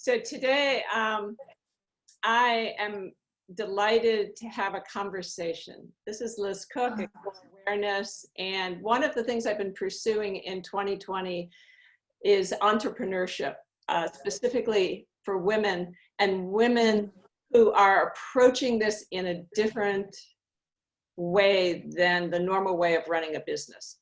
So today, I am delighted to have a conversation. This is Liz Koch, Awareness, and one of the things I've been pursuing in 2020 is entrepreneurship, specifically for women, and women who are approaching this in a different way than the normal way of running a business.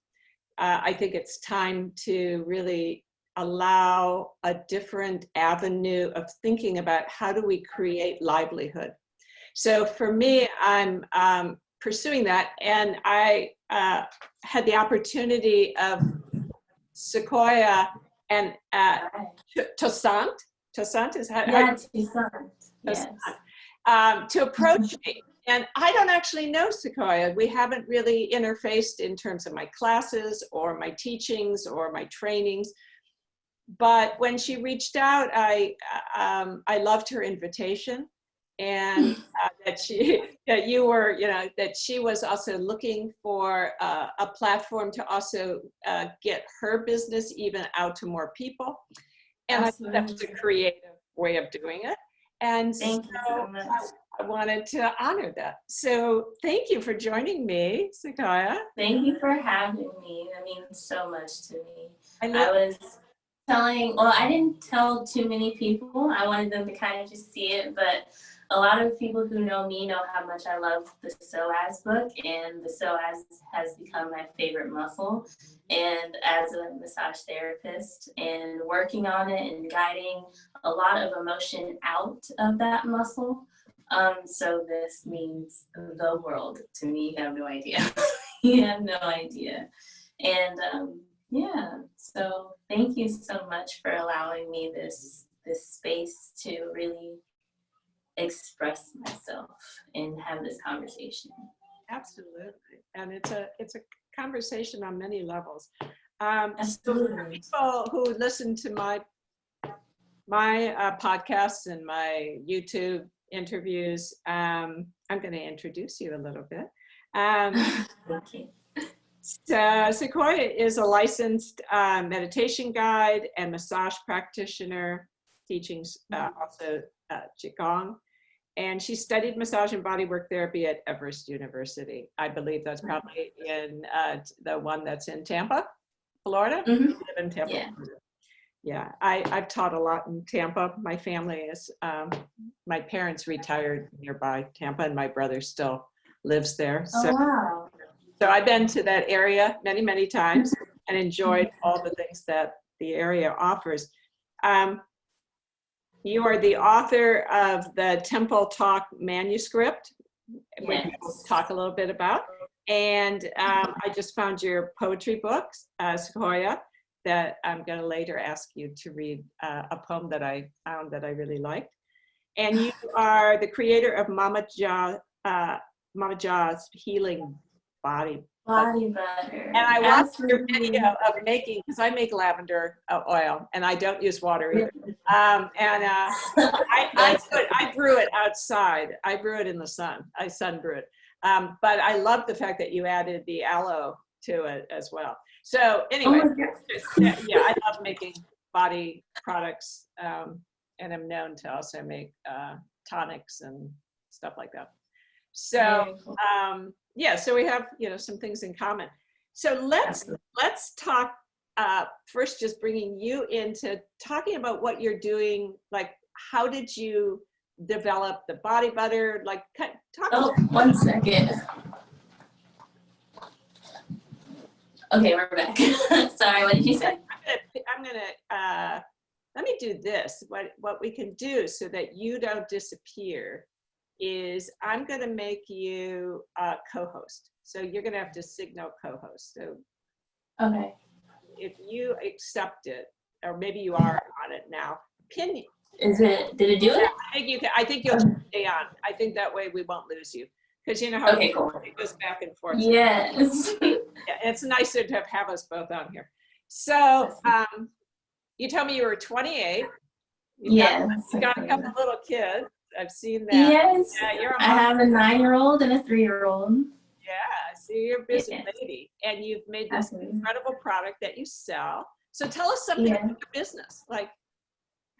I think it's time to really allow a different avenue of thinking about how do we create livelihood. So for me, I'm pursuing that, and I had the opportunity of Sequoia and Toussant. Toussant is how? Yeah, Toussant. Yes. To approach me. And I don't actually know Sequoia. We haven't really interfaced in terms of my classes or my teachings or my trainings. But when she reached out, I loved her invitation, and that she was also looking for a platform to also get her business even out to more people. And Absolutely. I thought that was a creative way of doing it. And Thank you so much. I wanted to honor that. So thank you for joining me, Sequoia. Thank you for having me. That means so much to me. I didn't tell too many people. I wanted them to kind of just see it, but a lot of people who know me know how much I love the Psoas book, and the Psoas has become my favorite muscle. And as a massage therapist and working on it and guiding a lot of emotion out of that muscle, so this means the world to me. You have no idea. You have no idea. And yeah, so thank you so much for allowing me this space to really express myself and have this conversation. Absolutely, and it's a conversation on many levels. So for people who listen to my podcasts and my YouTube interviews, I'm going to introduce you a little bit. Thank you. So Sequoia is a licensed meditation guide and massage practitioner, teaching also Qigong. And she studied massage and bodywork therapy at Everest University. I believe that's probably in the one that's in Tampa, Florida. Mm-hmm. You live in Tampa, Yeah. Florida. Yeah, I've taught a lot in Tampa. My family is, my parents retired nearby Tampa, and my brother still lives there. So, oh, wow. So I've been to that area many, many times and enjoyed all the things that the area offers. You are the author of the Temple Talk manuscript, which we'll talk a little bit about. And I just found your poetry books, Sequoia, that I'm going to later ask you to read a poem that I found that I really liked. And you are the creator of Mama Ja's Healing Body Butter. And I watched your video of making, because I make lavender oil and I don't use water either. I brew it outside. I brew it in the sun. I sun brew it. But I love the fact that you added the aloe to it as well. So anyway, yeah, I love making body products, and I'm known to also make tonics and stuff like that. So yeah, so we have some things in common. So let's talk first, just bringing you into talking about what you're doing. Like, how did you develop the body butter? Like, talk. Oh, 1 second. Okay, we're back. Sorry, what did you say? I'm gonna let me do this. What we can do so that you don't disappear is I'm going to make you a co-host. So you're going to have to signal co-host. So okay, if you accept it, or maybe you are on it now, pin you. Did it do it? I think you'll stay on. I think that way we won't lose you. Because you know how it goes back and forth. Yes. Yeah, it's nicer to have us both on here. So you told me you were 28. You got a couple little kids. I've seen that. Yes. Yeah, you're I have a 9-year-old and a 3-year-old. Yeah, so you're a busy lady, and you've made this incredible product that you sell. So tell us something about your business. Like,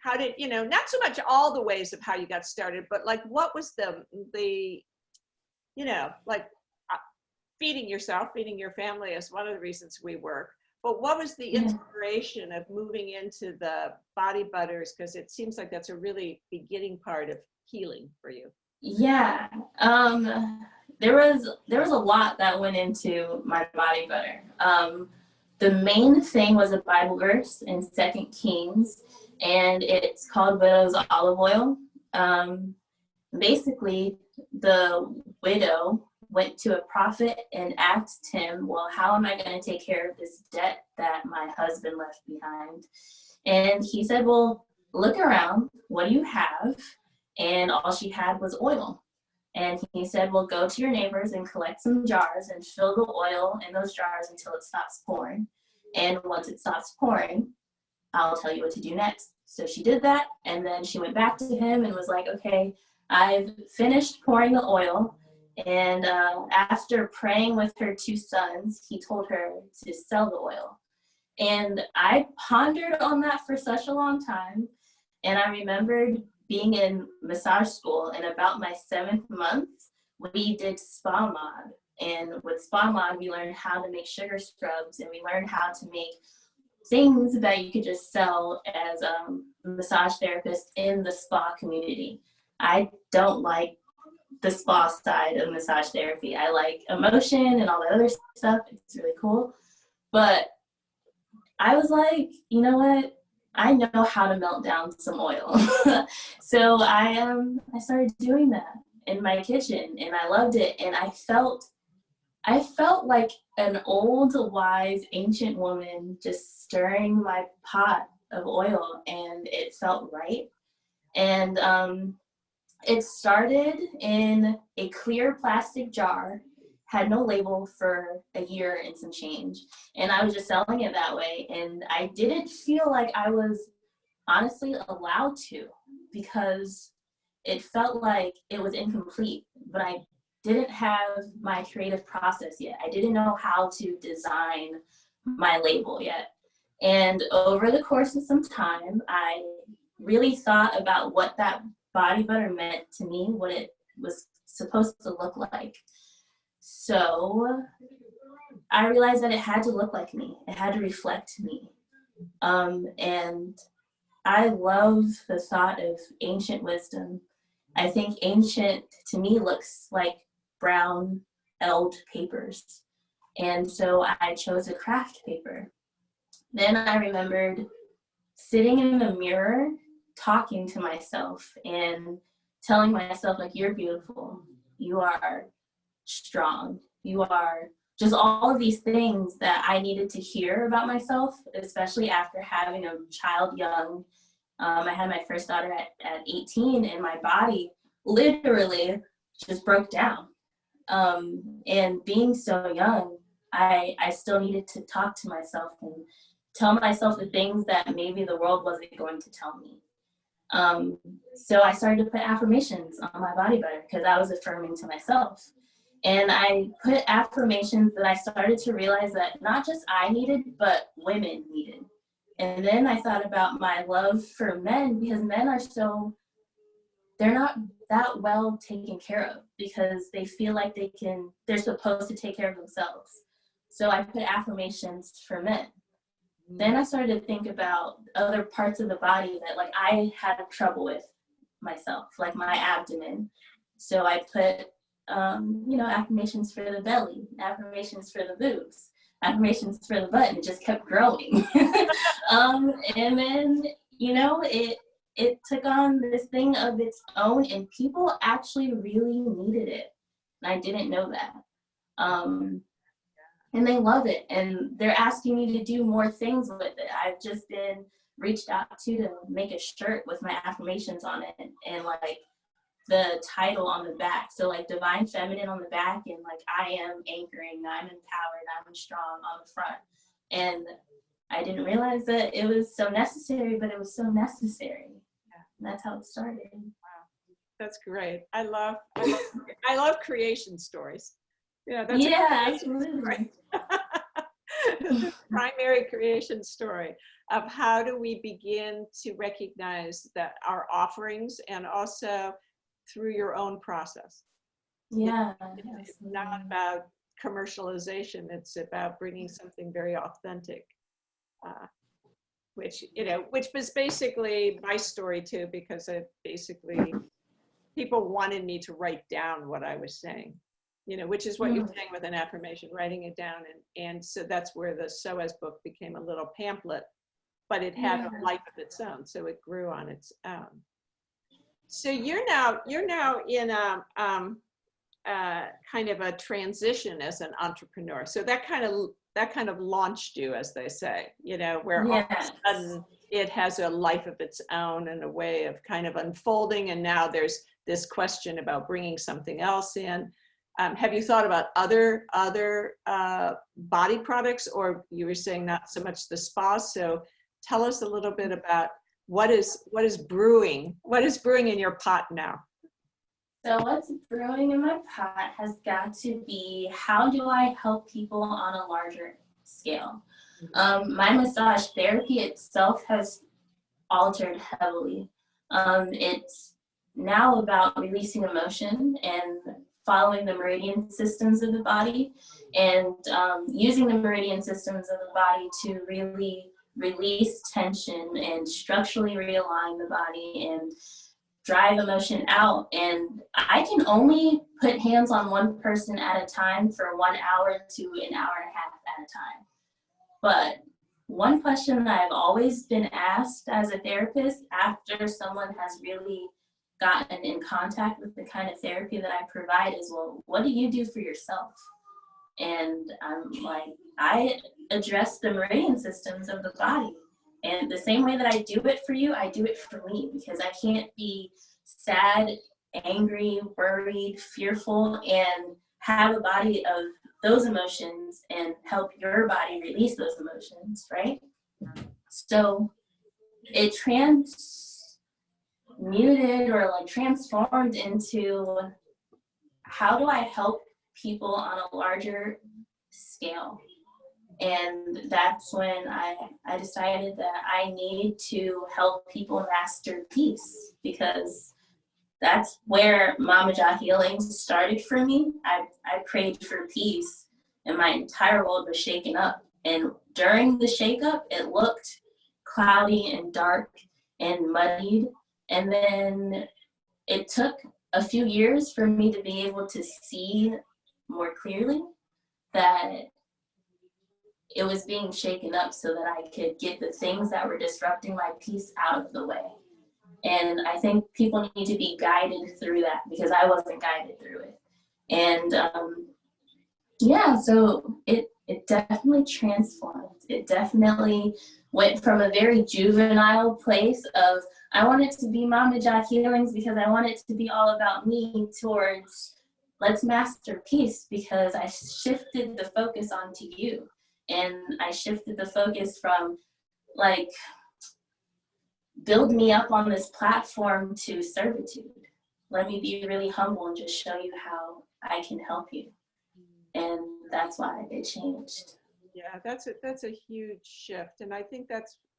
how did, you know, not so much all the ways of how you got started, but like, what was the, you know, like feeding yourself, feeding your family is one of the reasons we work. But what was the inspiration of moving into the body butters? Because it seems like that's a really beginning part of healing for you. Yeah, there was a lot that went into my body butter. The main thing was a Bible verse in 2 Kings, and it's called Widow's Olive Oil. Basically, the widow went to a prophet and asked him, well, how am I going to take care of this debt that my husband left behind? And he said, well, look around, what do you have? And all she had was oil. And he said, well, go to your neighbors and collect some jars and fill the oil in those jars until it stops pouring. And once it stops pouring, I'll tell you what to do next. So she did that, and then she went back to him and was like, okay, I've finished pouring the oil. And after praying with her 2 sons, he told her to sell the oil. And I pondered on that for such a long time. And I remembered being in massage school, and about my 7th month, we did spa mod. And with spa mod, we learned how to make sugar scrubs, and we learned how to make things that you could just sell as a massage therapist in the spa community. I don't like the spa side of massage therapy. I like emotion and all the other stuff. It's really cool. But I was like, you know what? I know how to melt down some oil. So I started doing that in my kitchen, and I loved it. And I felt like an old, wise, ancient woman just stirring my pot of oil, and it felt right. And it started in a clear plastic jar, had no label, for a year and some change. And I was just selling it that way. And I didn't feel like I was honestly allowed to, because it felt like it was incomplete, but I didn't have my creative process yet. I didn't know how to design my label yet. And over the course of some time, I really thought about what that body butter meant to me, what it was supposed to look like. So I realized that it had to look like me. It had to reflect me. And I love the thought of ancient wisdom. I think ancient to me looks like brown eld papers. And so I chose a craft paper. Then I remembered sitting in the mirror, talking to myself and telling myself, like, you're beautiful, you are strong, you are just all of these things that I needed to hear about myself, especially after having a child young. I had my first daughter at 18, and my body literally just broke down. And being so young, I still needed to talk to myself and tell myself the things that maybe the world wasn't going to tell me. So I started to put affirmations on my body butter because I was affirming to myself. And I put affirmations that I started to realize that not just I needed, but women needed. And then I thought about my love for men, because men are they're not that well taken care of because they feel like they're supposed to take care of themselves. So I put affirmations for men. Then I started to think about other parts of the body that, like, I had trouble with myself, like my abdomen. So I put, affirmations for the belly, affirmations for the boobs, affirmations for the butt, and it just kept growing. And then, it took on this thing of its own, and people actually really needed it. And I didn't know that. And they love it, and they're asking me to do more things with it. I've just been reached out to make a shirt with my affirmations on it, and like the title on the back. So like Divine Feminine on the back, and like I am anchoring, I'm empowered, I'm strong on the front. And I didn't realize that it was so necessary, but it was so necessary. And that's how it started. Wow, that's great. I love creation stories. Yeah, that's absolutely. Right. the primary creation story of how do we begin to recognize that our offerings, and also through your own process. Yeah. It's not about commercialization, it's about bringing something very authentic, which was basically my story too, because people wanted me to write down what I was saying, which is what you're saying with an affirmation, writing it down. And so that's where the Psoas book became a little pamphlet, but it had a life of its own. So it grew on its own. So you're now in a kind of a transition as an entrepreneur. So that kind of launched you, as they say, where all of a sudden it has a life of its own and a way of kind of unfolding. And now there's this question about bringing something else in. Have you thought about other body products, or you were saying not so much the spa? So tell us a little bit about what is brewing in your pot now? So what's brewing in my pot has got to be, how do I help people on a larger scale? My massage therapy itself has altered heavily. It's now about releasing emotion and following the meridian systems of the body, and using the meridian systems of the body to really release tension and structurally realign the body and drive emotion out. And I can only put hands on one person at a time for 1 hour to an hour and a half at a time. But one question that I've always been asked as a therapist after someone has really gotten in contact with the kind of therapy that I provide is, well, what do you do for yourself? And I'm like, I address the meridian systems of the body. And the same way that I do it for you, I do it for me, because I can't be sad, angry, worried, fearful, and have a body of those emotions and help your body release those emotions, right? So it transmuted or like transformed into, how do I help people on a larger scale? And that's when I decided that I need to help people master peace, because that's where Mama Jah Healing started for me. I prayed for peace and my entire world was shaken up. And during the shakeup, it looked cloudy and dark and muddied. And then it took a few years for me to be able to see more clearly that it was being shaken up so that I could get the things that were disrupting my peace out of the way. And I think people need to be guided through that, because I wasn't guided through it. And so it definitely transformed. It definitely went from a very juvenile place of, I want it to be Mama Jah Healings because I want it to be all about me, towards let's master peace, because I shifted the focus onto you. And I shifted the focus from like, build me up on this platform, to servitude. Let me be really humble and just show you how I can help you. And that's why it changed. Yeah, that's a huge shift. And I think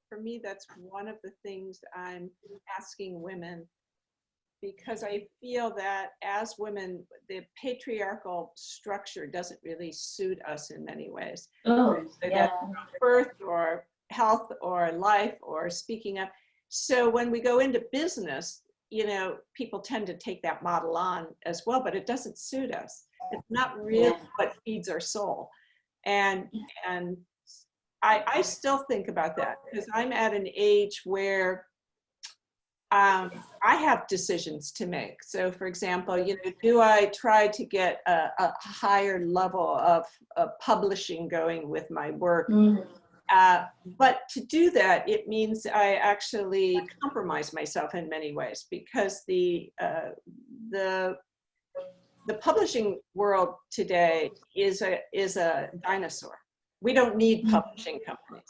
for me, that's one of the things I'm asking women, because I feel that as women, the patriarchal structure doesn't really suit us in many ways. Oh, yeah. Birth or health or life or speaking up. So when we go into business, people tend to take that model on as well, but it doesn't suit us. It's not really what feeds our soul. And I still think about that, because I'm at an age where I have decisions to make. So for example, do I try to get a higher level of publishing going with my work? But to do that, it means I actually compromise myself in many ways, because the publishing world today is a dinosaur. We don't need publishing companies,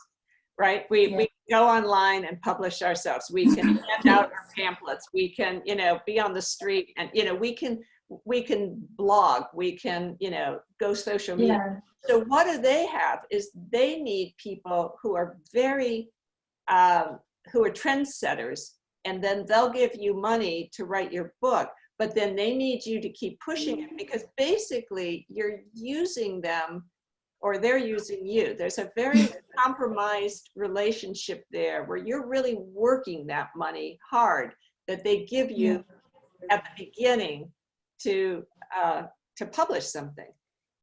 right? We go online and publish ourselves. We can hand out our pamphlets. We can, be on the street, and we we can blog, we can, you know, go social media. Yeah. So what do they have is they need people who are very, who are trendsetters, and then they'll give you money to write your book, but then they need you to keep pushing it, because basically you're using them or they're using you. There's a very compromised relationship there where you're really working that money hard that they give you at the beginning to publish something.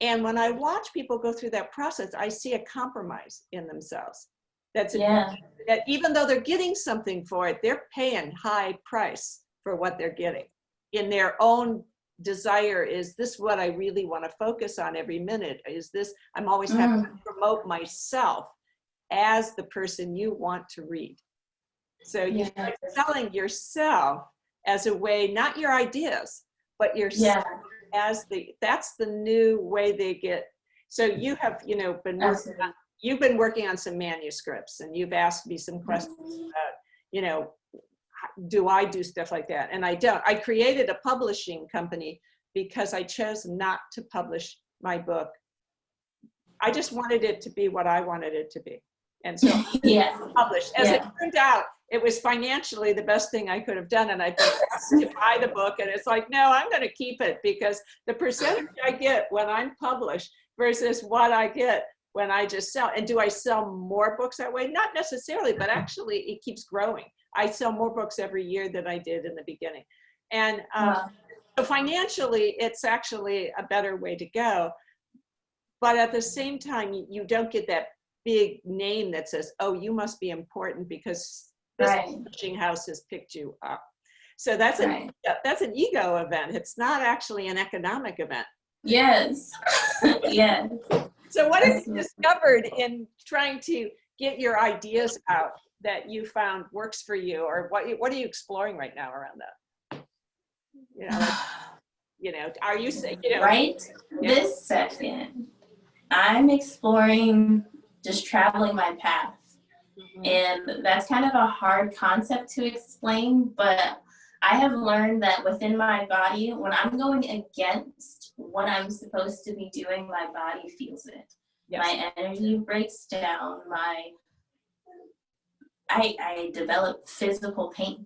And when I watch people go through that process, I see a compromise in themselves. That's that even though they're getting something for it, they're paying high price for what they're getting. In their own desire, is this what I really want to focus on every minute? Is this, I'm always having to promote myself as the person you want to read. So you start selling yourself as a way, not your ideas, but yourself as that's the new way they get. So you have, you know, you've been working on some manuscripts, and you've asked me some questions about, you know, do I do stuff like that? And I don't. I created a publishing company because I chose not to publish my book. I just wanted it to be what I wanted it to be. And so published. As it turned out, it was financially the best thing I could have done. And I've been asked to buy the book, and it's like, no, I'm going to keep it, because the percentage I get when I'm published versus what I get when I just sell. And do I sell more books that way? Not necessarily, but actually it keeps growing. I sell more books every year than I did in the beginning. And so financially, it's actually a better way to go. But at the same time, you don't get that big name that says, oh, you must be important because this publishing house has picked you up. So that's that's an ego event. It's not actually an economic event. Yes. Yes. So what have you discovered in trying to get your ideas out that you found works for you, or what are you exploring right now around that? You know, like, you know, are you saying, you know, right this second, I'm exploring just traveling my path. And that's kind of a hard concept to explain, but I have learned that within my body, when I'm going against what I'm supposed to be doing, my body feels it. My energy breaks down, I develop physical pain,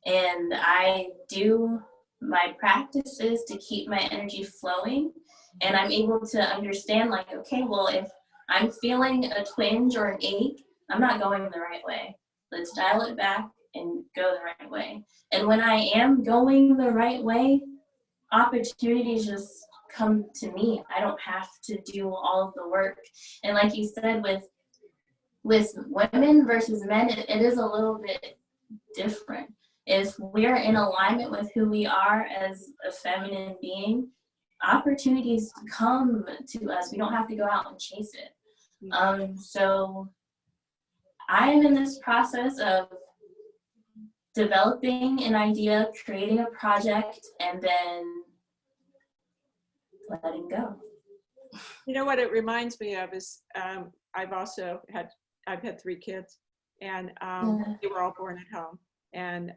and I do my practices to keep my energy flowing, and I'm able to understand, like, okay, well, if I'm feeling a twinge or an ache, I'm not going the right way. Let's dial it back and go the right way. And when I am going the right way, opportunities just come to me. I don't have to do all of the work. And like you said, with women versus men, it is a little bit different. If we're in alignment with who we are as a feminine being, opportunities come to us. We don't have to go out and chase it. So I'm in this process of developing an idea, creating a project, and then letting go. You know what it reminds me of is I've had 3 kids, and they were all born at home. And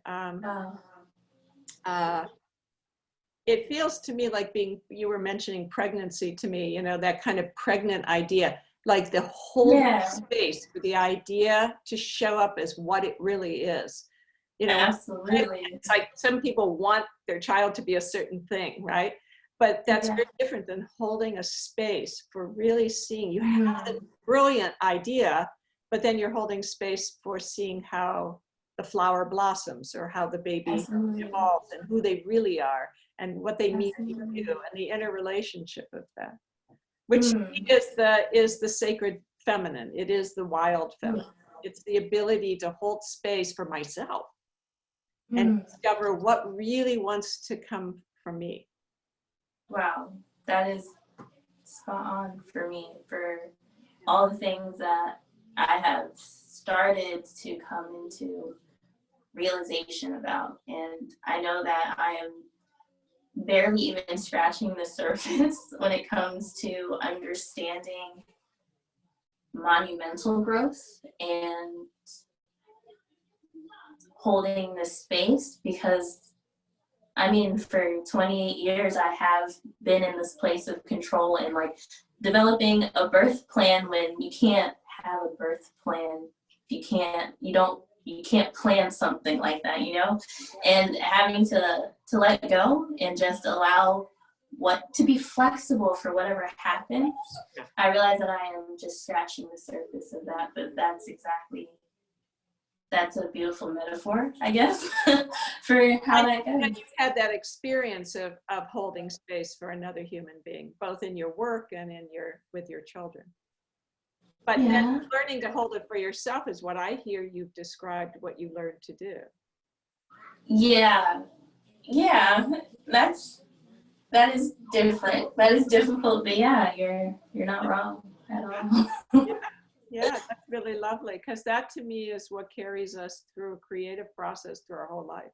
it feels to me like you were mentioning pregnancy to me, you know, that kind of pregnant idea, like the whole space for the idea to show up as what it really is. You know, absolutely. It's like some people want their child to be a certain thing, right? But that's very different than holding a space for really seeing. You have a brilliant idea, but then you're holding space for seeing how the flower blossoms, or how the baby evolves, and who they really are, and what they mean to you, and the interrelationship of that, which is the sacred feminine. It is the wild feminine. It's the ability to hold space for myself and discover what really wants to come from me. Wow, that is spot on for me, for all the things that I have started to come into realization about. And I know that I am barely even scratching the surface when it comes to understanding monumental growth and holding the space, because I mean, for 28 years, I have been in this place of control and like developing a birth plan when you can't have a birth plan. You can't plan something like that, you know? And having to let go and just allow what to be flexible for whatever happens. I realize that I am just scratching the surface of that, but that's a beautiful metaphor, I guess, for how that goes. And you've had that experience of holding space for another human being, both in your work and with your children. But then learning to hold it for yourself is what I hear you've described what you learned to do. Yeah, that is different. That is difficult, but yeah, you're not wrong at all. Yeah, that's really lovely, because that to me is what carries us through a creative process through our whole life.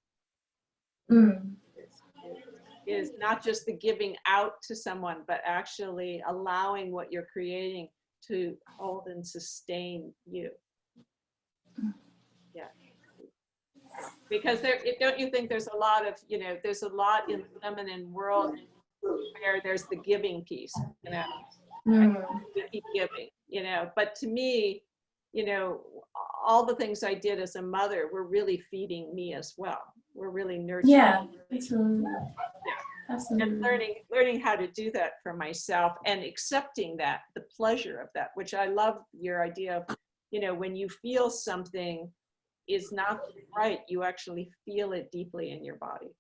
Is not just the giving out to someone, but actually allowing what you're creating to hold and sustain you. Yeah. Because don't you think there's a lot of, there's a lot in the feminine world where there's the giving piece, we keep giving, but to me, all the things I did as a mother were really feeding me as well. We're really nurturing. Yeah, absolutely. Yeah. Absolutely. And learning how to do that for myself and accepting that, the pleasure of that, which I love your idea of, when you feel something is not right, you actually feel it deeply in your body.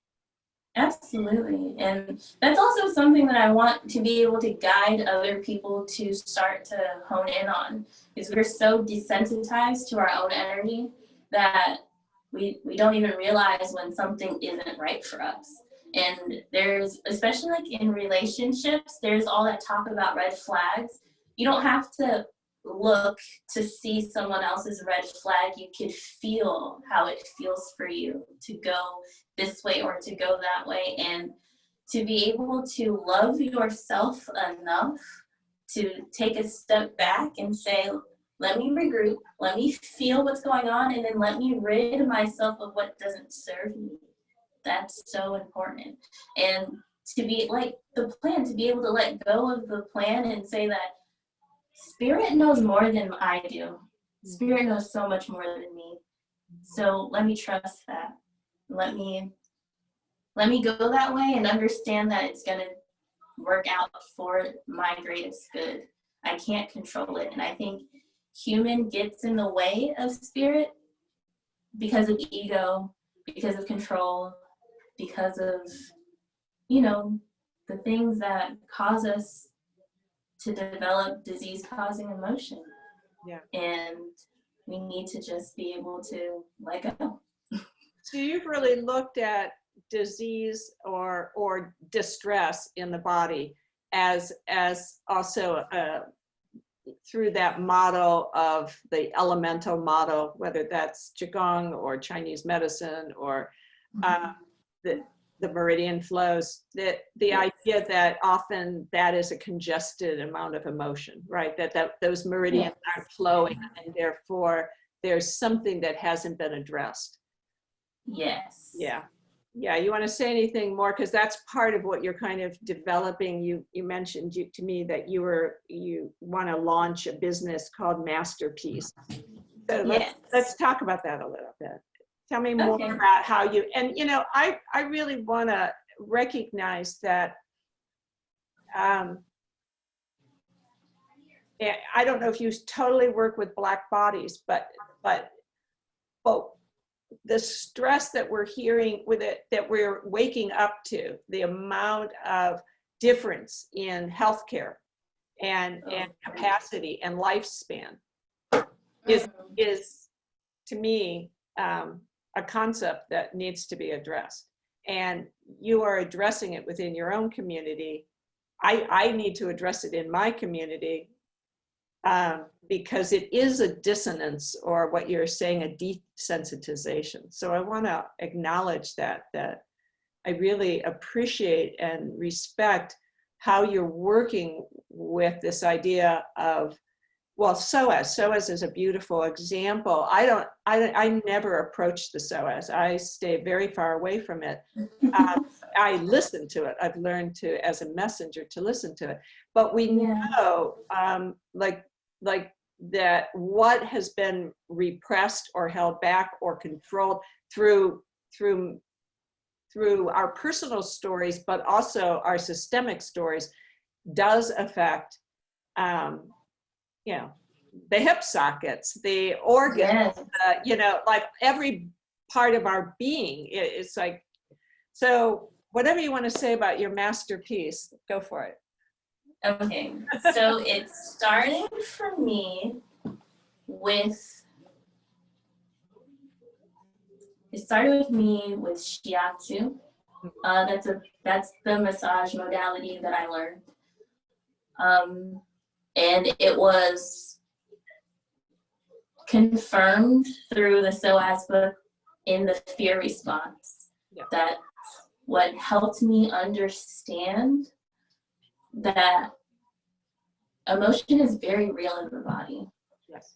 Absolutely. And that's also something that I want to be able to guide other people to start to hone in on, is we're so desensitized to our own energy that we don't even realize when something isn't right for us. And there's, especially like in relationships, there's all that talk about red flags. You don't have to look to see someone else's red flag. You can feel how it feels for you to go this way or to go that way, and to be able to love yourself enough to take a step back and say, let me regroup, let me feel what's going on, and then let me rid myself of what doesn't serve me. That's so important. And to be like the plan, to be able to let go of the plan and say that Spirit knows more than I do. Spirit knows so much more than me. So let me trust that. Let me go that way and understand that it's gonna work out for my greatest good. I can't control it. And I think human gets in the way of spirit because of ego, because of control, because of, the things that cause us to develop disease-causing emotion. Yeah. And we need to just be able to let go. So you've really looked at disease or distress in the body as also through that model of the elemental model, whether that's Qigong or Chinese medicine or the meridian flows, the idea that often that is a congested amount of emotion, right? That those meridians aren't flowing, and therefore there's something that hasn't been addressed. Yes. Yeah. Yeah. You want to say anything more? Because that's part of what you're kind of developing. You mentioned to me that you want to launch a business called Masterpiece. So let's talk about that a little bit. Tell me more about how you, and I really want to recognize that I don't know if you totally work with Black bodies, but the stress that we're hearing with it, that we're waking up to, the amount of difference in healthcare and capacity and lifespan is to me a concept that needs to be addressed. And you are addressing it within your own community. I need to address it in my community because it is a dissonance, or what you're saying, a desensitization. So I want to acknowledge that I really appreciate and respect how you're working with this idea of well, Psoas is a beautiful example. I never approach the Psoas. I stay very far away from it. I listen to it. I've learned to, as a messenger, to listen to it. But we know, like that what has been repressed or held back or controlled through our personal stories, but also our systemic stories, does affect, you know, the hip sockets, the organs, you know, like every part of our being. It's like, so whatever you want to say about your masterpiece, go for it. Okay, so it started for me with, Shiatsu. That's the massage modality that I learned. And it was confirmed through the Psoas book in the fear response. Yeah. That what helped me understand that emotion is very real in the body. Yes.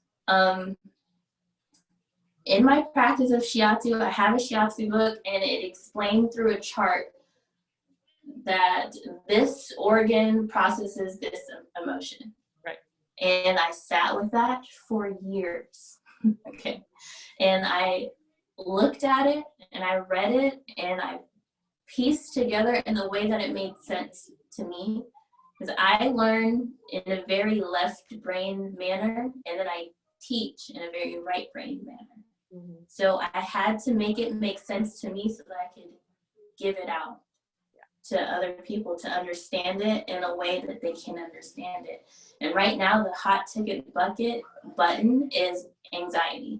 In my practice of Shiatsu, I have a Shiatsu book, and it explained through a chart that this organ processes this emotion. Right. And I sat with that for years. Okay. And I looked at it and I read it and I pieced together in the way that it made sense to me. Because I learn in a very left brain manner, and then I teach in a very right brain manner. Mm-hmm. So I had to make it make sense to me so that I could give it out to other people to understand it in a way that they can understand it. And right now, the hot ticket bucket button is anxiety.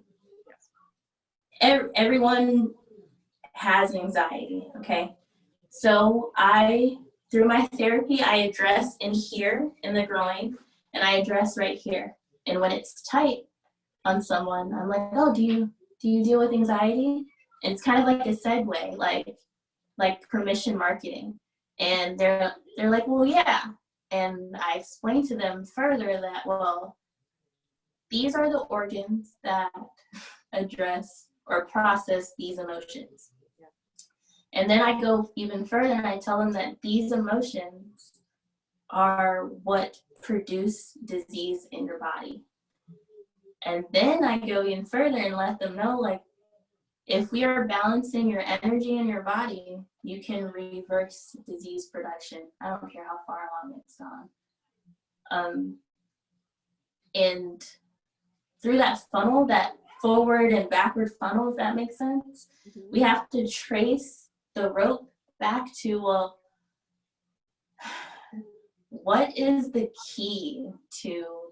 Everyone has anxiety, okay? So through my therapy, I address in here, in the groin, and I address right here. And when it's tight on someone, I'm like, oh, do you deal with anxiety? And it's kind of like a segue, like permission marketing. And they're like, well, yeah. And I explain to them further that, well, these are the organs that address or process these emotions. And then I go even further and I tell them that these emotions are what produce disease in your body. And then I go even further and let them know, like, if we are balancing your energy in your body, you can reverse disease production. I don't care how far along it's gone. And through that funnel, that forward and backward funnel, if that makes sense, we have to trace the rope back to, well, what is the key to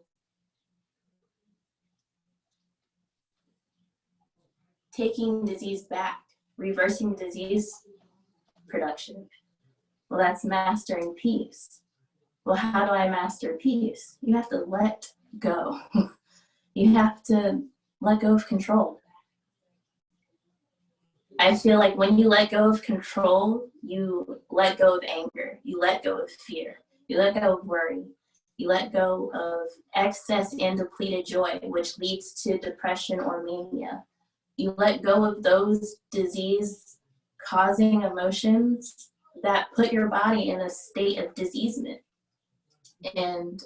taking disease back, reversing disease production? Well, that's mastering peace. Well, how do I master peace? You have to let go. You have to let go of control. I feel like when you let go of control, you let go of anger, you let go of fear, you let go of worry, you let go of excess and depleted joy, which leads to depression or mania. You let go of those disease-causing emotions that put your body in a state of diseasement. And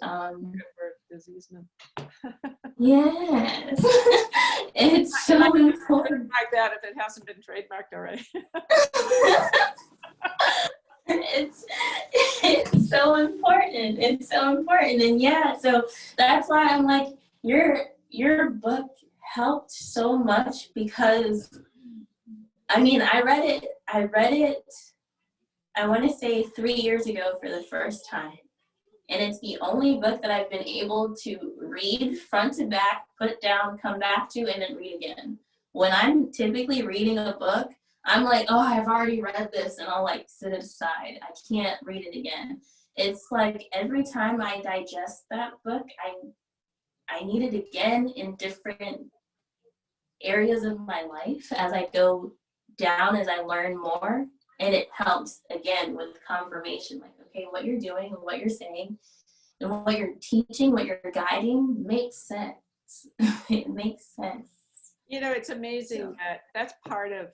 yes, it's so important. Like that if it hasn't been trademarked already. It's so important. It's so important. And yeah, so that's why I'm like, your book helped so much, because I mean, I read it I want to say 3 years ago for the first time. And it's the only book that I've been able to read front to back, put down, come back to, and then read again. When I'm typically reading a book, I'm like, oh, I've already read this, and I'll like sit it aside. I can't read it again. It's like every time I digest that book, I need it again in different areas of my life as I go down, as I learn more. And it helps, again, with confirmation, like, okay, what you're doing and what you're saying and what you're teaching, what you're guiding makes sense. It makes sense. You know, it's amazing that that's part of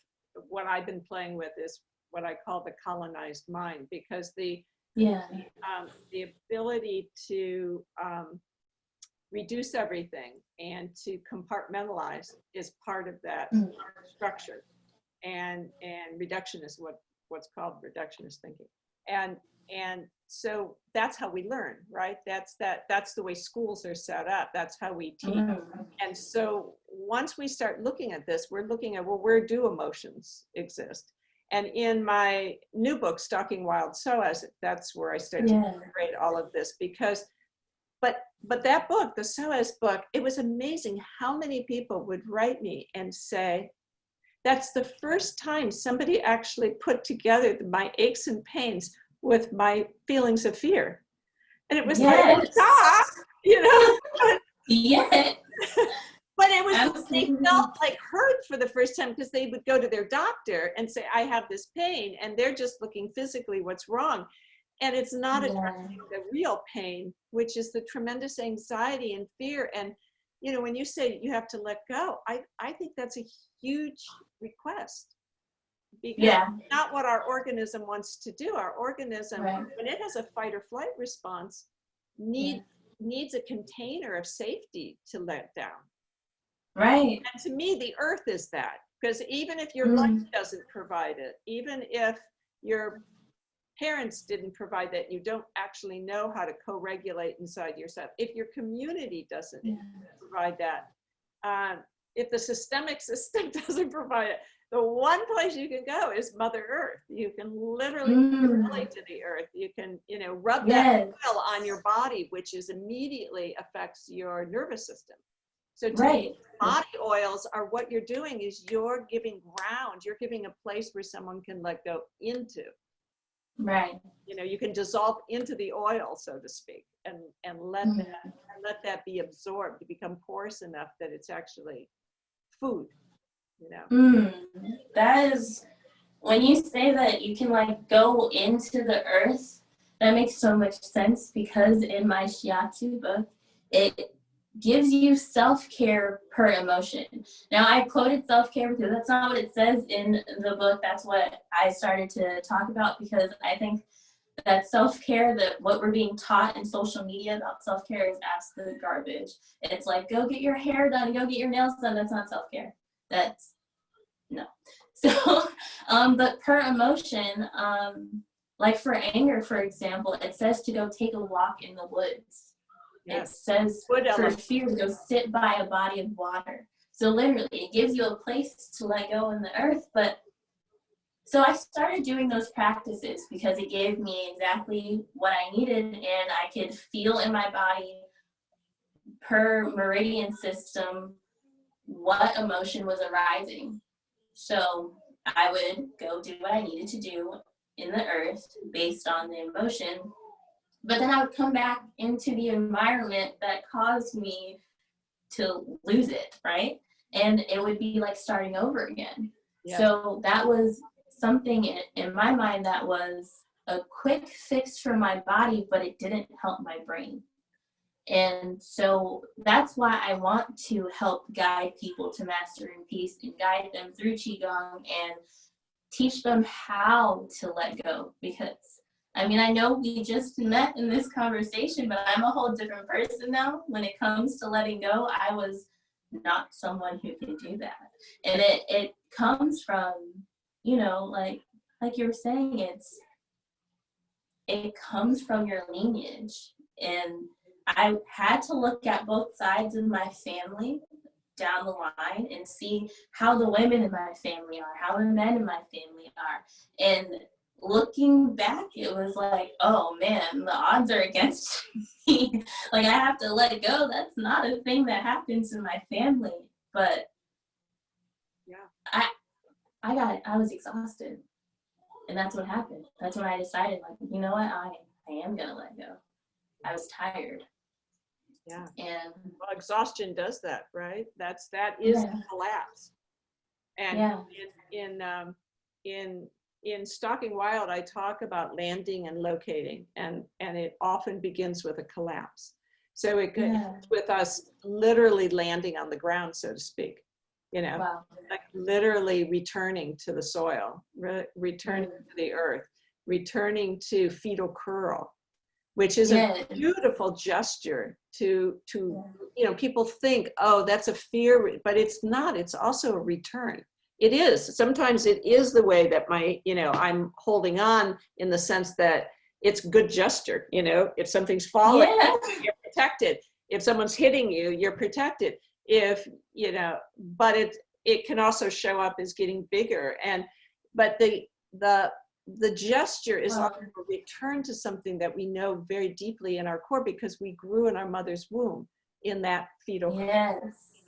what I've been playing with is what I call the colonized mind, because the ability to reduce everything and to compartmentalize is part of that structure, and reductionist, what's called reductionist thinking, and so that's how we learn, right? That's the way schools are set up. That's how we teach. And so once we start looking at this, we're looking at, well, where do emotions exist? And in my new book, Stalking Wild Psoas, that's where I start to integrate all of this, because but that book, the Psoas book, it was amazing how many people would write me and say, that's the first time somebody actually put together my aches and pains with my feelings of fear. And it was like, ah, you know? Yes. But it was, they felt like heard for the first time, because they would go to their doctor and say, I have this pain, and they're just looking physically what's wrong. And it's not addressing the real pain, which is the tremendous anxiety and fear. And, you know, when you say you have to let go, I think that's a huge request, because it's not what our organism wants to do. Our organism, when it has a fight or flight response, needs a container of safety to let down. Right. And to me, the earth is that, because even if your life doesn't provide it, even if your parents didn't provide that, you don't actually know how to co-regulate inside yourself. If your community doesn't provide that, if the systemic system doesn't provide it, the one place you can go is Mother Earth. You can literally relate to the earth. You can, you know, rub that oil on your body, which is immediately affects your nervous system. So body oils are what you're doing is you're giving ground, you're giving a place where someone can let go into. Right. You know, you can dissolve into the oil, so to speak, and let that be absorbed to become porous enough that it's actually food, you know. That is, when you say that you can like go into the earth, that makes so much sense, because in my Shiatsu book, it gives you self-care per emotion. Now, I quoted self-care because that's not what it says in the book. That's what I started to talk about, because I think that self-care, that what we're being taught in social media about self-care is absolute garbage. It's like, go get your hair done, go get your nails done. That's not self-care. That's, no. So, but per emotion, like for anger, for example, it says to go take a walk in the woods. It says for fear to go sit by a body of water. So literally, it gives you a place to let go in the earth. But so I started doing those practices because it gave me exactly what I needed, and I could feel in my body per meridian system what emotion was arising. So I would go do what I needed to do in the earth based on the emotion. But then I would come back into the environment that caused me to lose it, right? And it would be like starting over again. So that was something in my mind that was a quick fix for my body, but it didn't help my brain. And so that's why I want to help guide people to mastering peace and guide them through Qigong and teach them how to let go, because I mean, I know we just met in this conversation, but I'm a whole different person now. When it comes to letting go, I was not someone who can do that. And it comes from, you know, like you were saying, it comes from your lineage. And I had to look at both sides of my family down the line and see how the women in my family are, how the men in my family are. And looking back, it was like, oh man, the odds are against me. Like, I have to let it go. That's not a thing that happens in my family. But I was exhausted. And that's what happened. That's when I decided, like, you know what, I am gonna let go. I was tired. Yeah. And well, exhaustion does that, right? That is the collapse. And in in Stalking Wild, I talk about landing and locating, and it often begins with a collapse. So it goes with us literally landing on the ground, so to speak, you know, Wow. like literally returning to the soil, returning to the earth, returning to fetal curl, which is a beautiful gesture to you know, people think, oh, that's a fear, but it's not, it's also a return. It is. Sometimes it is the way that you know, I'm holding on, in the sense that it's good gesture, you know, if something's falling, you're protected. If someone's hitting you, you're protected. If, you know, but it can also show up as getting bigger. But the gesture is often a return to something that we know very deeply in our core, because we grew in our mother's womb in that fetal.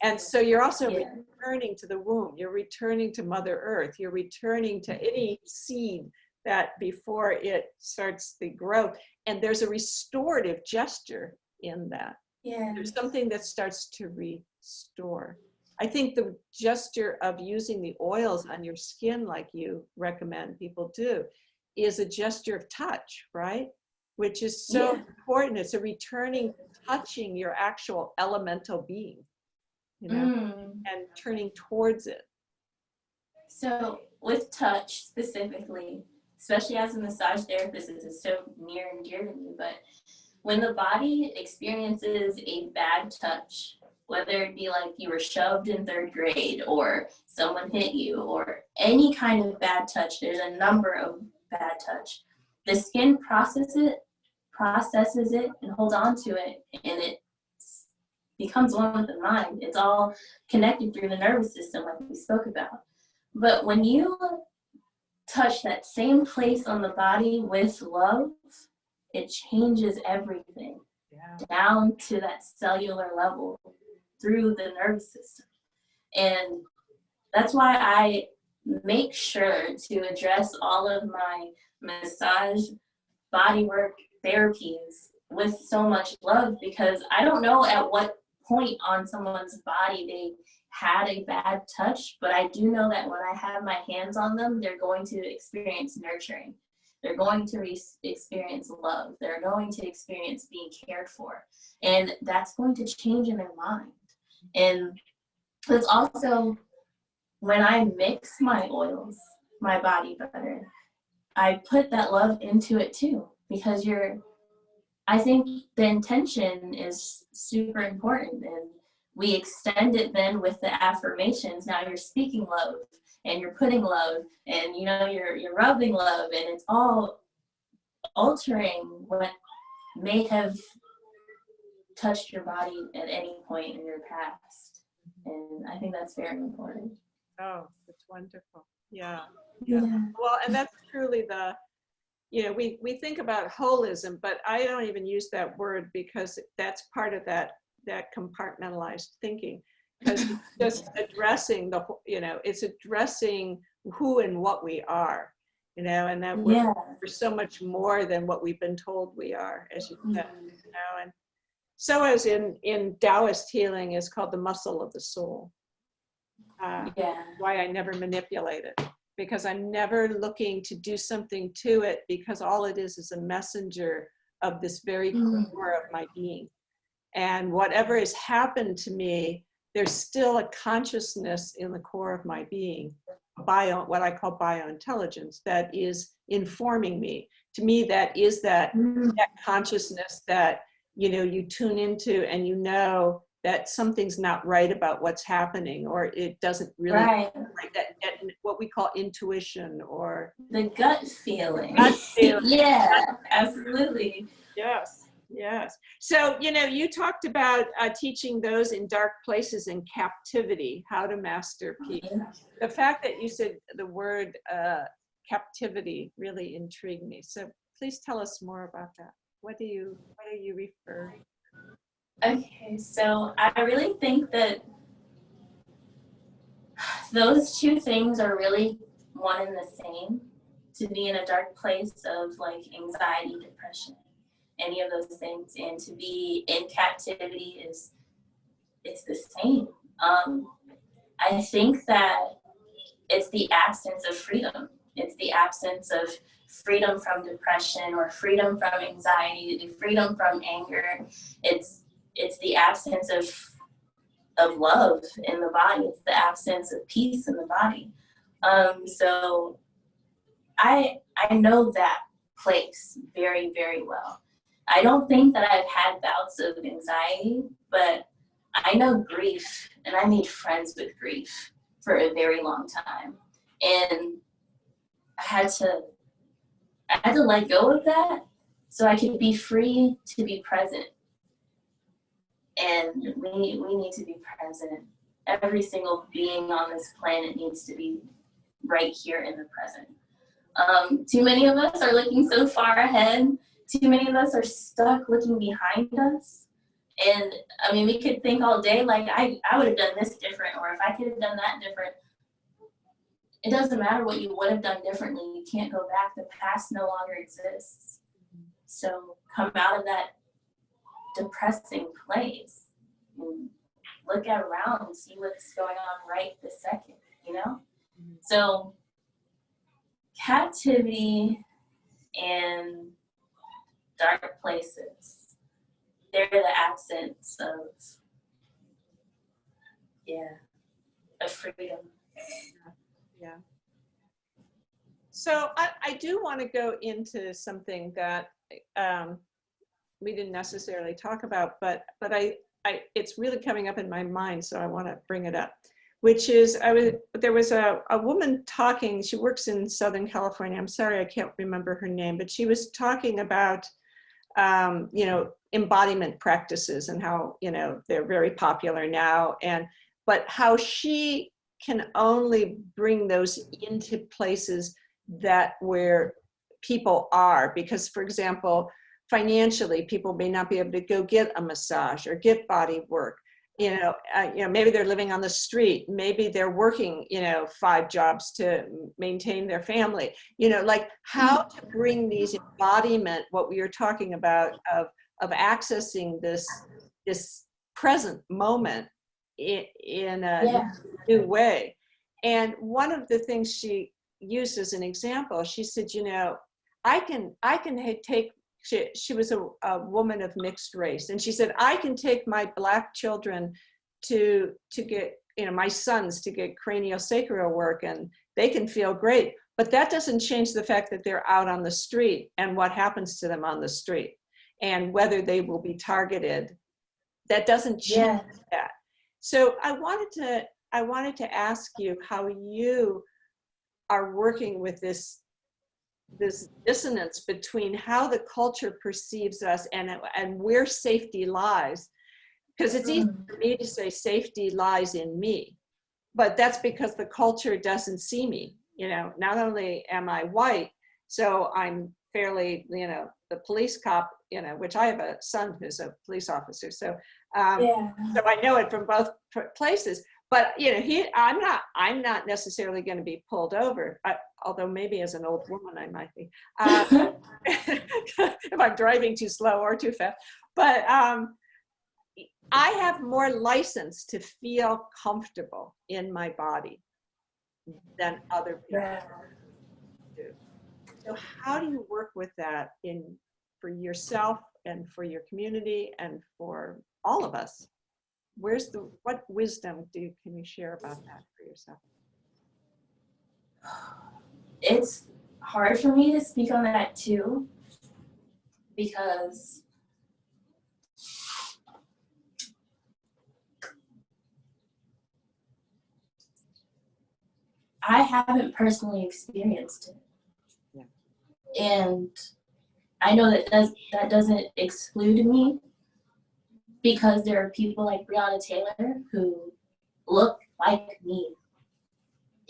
And so you're also returning to the womb, you're returning to Mother Earth, you're returning to any seed that before it starts the growth. And there's a restorative gesture in that. There's something that starts to restore. I think the gesture of using the oils on your skin, like you recommend people do, is a gesture of touch, right? Which is so important. It's a returning, touching your actual elemental being, you know, and turning towards it. So with touch specifically, especially as a massage therapist, this is so near and dear to me, but when the body experiences a bad touch, whether it be like you were shoved in 3rd grade or someone hit you or any kind of bad touch, there's a number of bad touch. The skin processes it and holds on to it, and it becomes one with the mind. It's all connected through the nervous system, like we spoke about. But when you touch that same place on the body with love, it changes everything down to that cellular level through the nervous system. And that's why I make sure to address all of my massage bodywork therapies with so much love, because I don't know at what point on someone's body they had a bad touch, but I do know that when I have my hands on them, they're going to experience nurturing. They're going to experience love. They're going to experience being cared for. And that's going to change in their mind. And it's also, when I mix my oils, my body butter, I put that love into it too, because I think the intention is super important, and we extend it then with the affirmations. Now you're speaking love, and you're putting love, and you know, you're rubbing love, and it's all altering what may have touched your body at any point in your past. And I think that's very important. Oh, that's wonderful. Yeah. Well, and that's truly you know, we think about holism, but I don't even use that word, because that's part of that compartmentalized thinking, because it's just addressing you know, it's addressing who and what we are, you know, and that we're so much more than what we've been told we are, as you said, you know. And so, as in Taoist healing, is called the muscle of the soul. Why I never manipulate it, because I'm never looking to do something to it, because all it is a messenger of this very core of my being. And whatever has happened to me, there's still a consciousness in the core of my being, what I call biointelligence, that is informing me. To me, that is that consciousness that, you know, you tune into, and you know that something's not right about what's happening, or it doesn't really like that what we call intuition, or the gut feeling. Absolutely. Yes. So, you know, you talked about teaching those in dark places in captivity how to master peace. The fact that you said the word captivity really intrigued me. So please tell us more about that. What do you refer? Okay, so I really think that those two things are really one and the same. To be in a dark place of like anxiety, depression, any of those things, and to be in captivity it's the same. I think that it's the absence of freedom. It's the absence of freedom from depression or freedom from anxiety, freedom from anger. It's the absence of love in the body. It's the absence of peace in the body. So I know that place very, very well. I don't think that I've had bouts of anxiety, but I know grief, and I made friends with grief for a very long time. And I had to let go of that so I could be free to be present. And we need to be present. Every single being on this planet needs to be right here in the present. Too many of us are looking so far ahead. Too many of us are stuck looking behind us. And I mean, we could think all day like, I would have done this different, or if I could have done that different. It doesn't matter what you would have done differently. You can't go back. The past no longer exists. So come out of that depressing place and look around and see what's going on right this second, you know? So captivity and dark places, they're the absence of freedom. Yeah. So I do want to go into something that we didn't necessarily talk about, but it's really coming up in my mind, so I want to bring it up, which is there was a woman talking. She works in Southern California. I'm sorry, I can't remember her name, but she was talking about embodiment practices and how they're very popular now, but how she can only bring those into places where people are, because, for example, financially, people may not be able to go get a massage or get body work. Maybe they're living on the street. Maybe they're working, 5 jobs to maintain their family. Like how to bring these embodiment, what we were talking about, of accessing this present moment in a new way. And one of the things she used as an example, she said, I can take, she was a woman of mixed race, and she said, I can take my Black children to get, my sons to get craniosacral work, and they can feel great. But that doesn't change the fact that they're out on the street and what happens to them on the street and whether they will be targeted. That doesn't change that. So I wanted to ask you how you are working with this dissonance between how the culture perceives us and where safety lies. Because it's easy for me to say safety lies in me, but that's because the culture doesn't see me. Not only am I white, so I'm fairly, the police cop, which I have a son who's a police officer. So, so I know it from both places. But I'm not necessarily going to be pulled over, although maybe as an old woman I might be, if I'm driving too slow or too fast. But I have more license to feel comfortable in my body than other people do. So how do you work with that for yourself and for your community and for all of us? What wisdom can you share about that for yourself? It's hard for me to speak on that too, because I haven't personally experienced it. Yeah. And I know that doesn't exclude me, because there are people like Breonna Taylor who look like me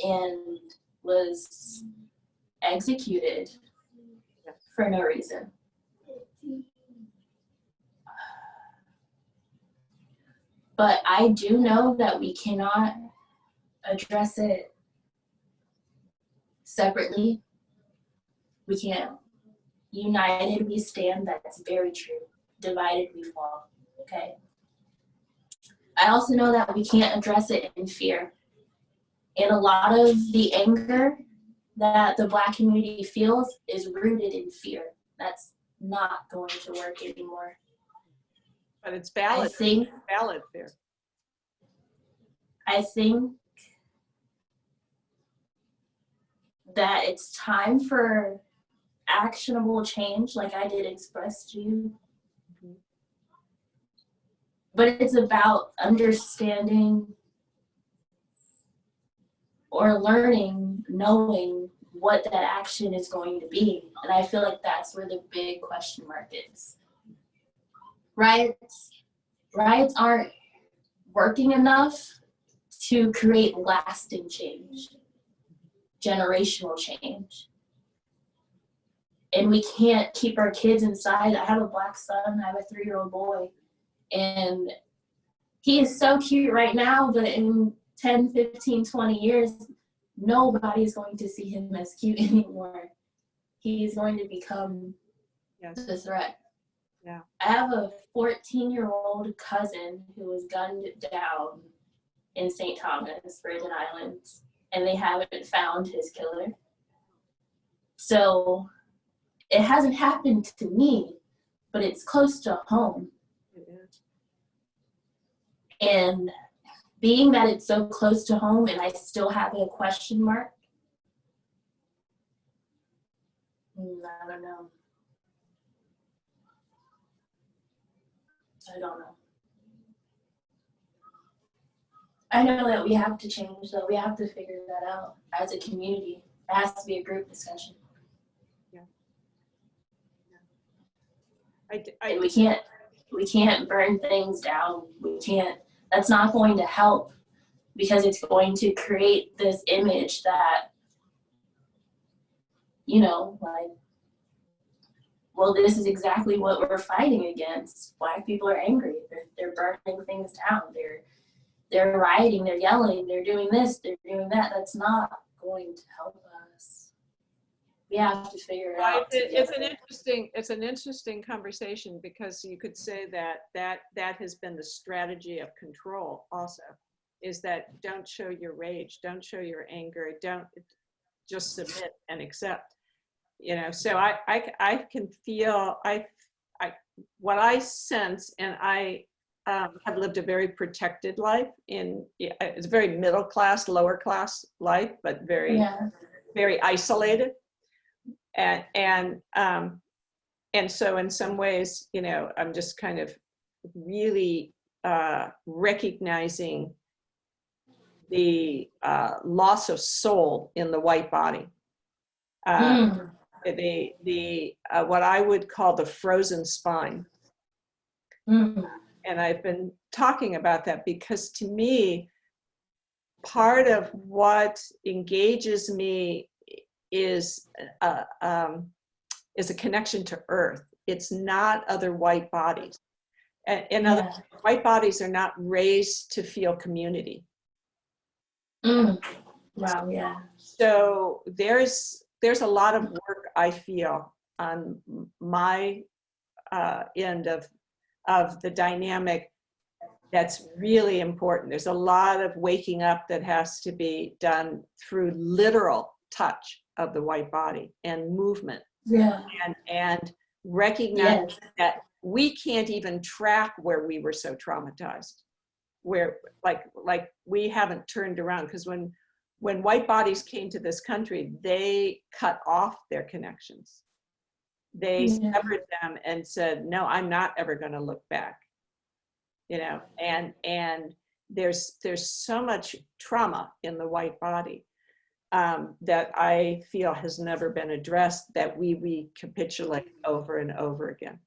and was executed for no reason. But I do know that we cannot address it separately. We can't. United we stand, that's very true. Divided we fall, okay? I also know that we can't address it in fear. And a lot of the anger that the Black community feels is rooted in fear. That's not going to work anymore. But it's valid. Valid fear. I think that it's time for actionable change, like I did express to you. But it's about understanding or learning, knowing what that action is going to be. And I feel like that's where the big question mark is. Riots aren't working enough to create lasting change, generational change. And we can't keep our kids inside. I have a Black son, I have a 3-year-old boy, and he is so cute right now, but in 10, 15, 20 years, nobody's going to see him as cute anymore. He's going to become the threat. Yeah. I have a 14-year-old cousin who was gunned down in St. Thomas, Virgin Islands, and they haven't found his killer. So it hasn't happened to me, but it's close to home. And being that it's so close to home and I still have a question mark, I don't know. I know that we have to change, that we have to figure that out as a community. It has to be a group discussion. Yeah. And we can't burn things down. We can't. That's not going to help, because it's going to create this image that, you know, like, well, this is exactly what we're fighting against. Black people are angry. They're burning things down. They're rioting. They're yelling. They're doing this. They're doing that. That's not going to help us. We have to figure it out. It's an interesting conversation, because you could say that has been the strategy of control also, is that don't show your rage, don't show your anger, don't just submit and accept. You know, so I can feel what I sense, and I have lived a very protected life it's a very middle class, lower class life, but very isolated. And so in some ways, you know, I'm just kind of really recognizing the loss of soul in the white body. The what I would call the frozen spine. And I've been talking about that because, to me, part of what engages me is a connection to Earth. It's not other white bodies. And other white bodies are not raised to feel community. Wow, yeah. So there's a lot of work, I feel, on my end of the dynamic that's really important. There's a lot of waking up that has to be done through literal touch of the white body and movement. And recognize that we can't even track where we were so traumatized, where like we haven't turned around, because when white bodies came to this country, they cut off their connections. They severed them and said, no, I'm not ever going to look back. You know, and there's so much trauma in the white body that I feel has never been addressed, that we recapitulate over and over again.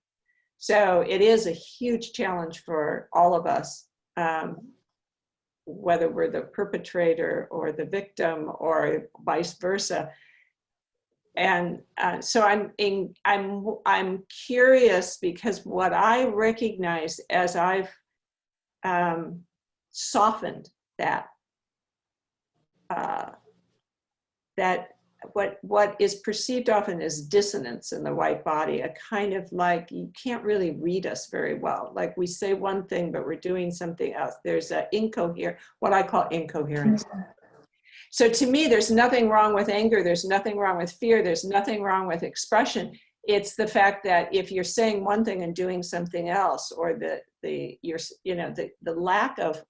So it is a huge challenge for all of us, whether we're the perpetrator or the victim or vice versa. And so I'm curious, because what I recognize as I've softened that what is perceived often as dissonance in the white body, a kind of like, you can't really read us very well. Like, we say one thing, but we're doing something else. There's what I call incoherence. So to me, there's nothing wrong with anger. There's nothing wrong with fear. There's nothing wrong with expression. It's the fact that if you're saying one thing and doing something else, or the lack of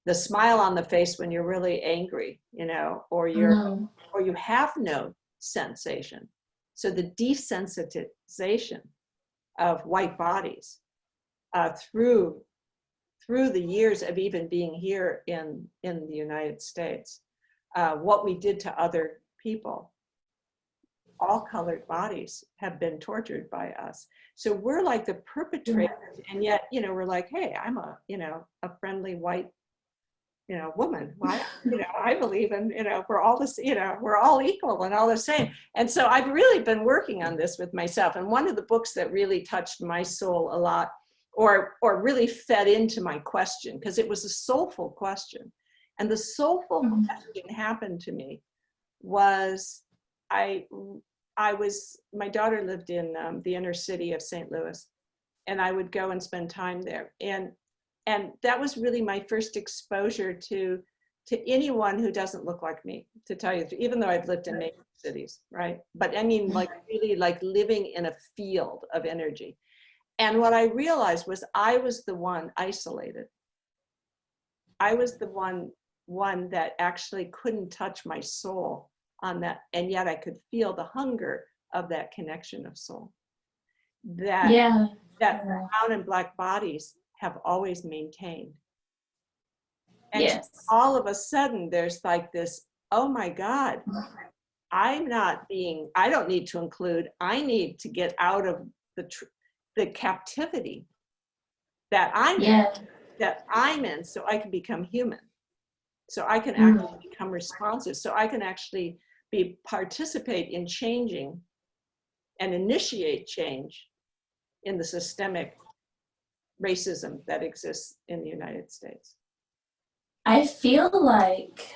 the smile on the face when you're really angry, or you have no sensation. So the desensitization of white bodies through the years of even being here in the United States, what we did to other people, all colored bodies have been tortured by us. So we're like the perpetrators, and yet, we're like, hey, I'm a friendly white, woman. Why, I believe in, we're all this, we're all equal and all the same. And so I've really been working on this with myself. And one of the books that really touched my soul a lot, or really fed into my question, because it was a soulful question. And the soulful question happened to me was, my daughter lived in the inner city of St. Louis, and I would go and spend time there. And that was really my first exposure to anyone who doesn't look like me, to tell you the truth, even though I've lived in major cities, right? But I mean, like really like living in a field of energy. And what I realized was I was the one isolated. I was the one that actually couldn't touch my soul on that, and yet I could feel the hunger of that connection of soul. That brown and black bodies have always maintained. And all of a sudden there's like this, oh my God, I don't need to include, I need to get out of the captivity that I'm in, so I can become human. So I can actually become responsive. So I can actually participate in changing and initiate change in the systemic racism that exists in the United States. I feel like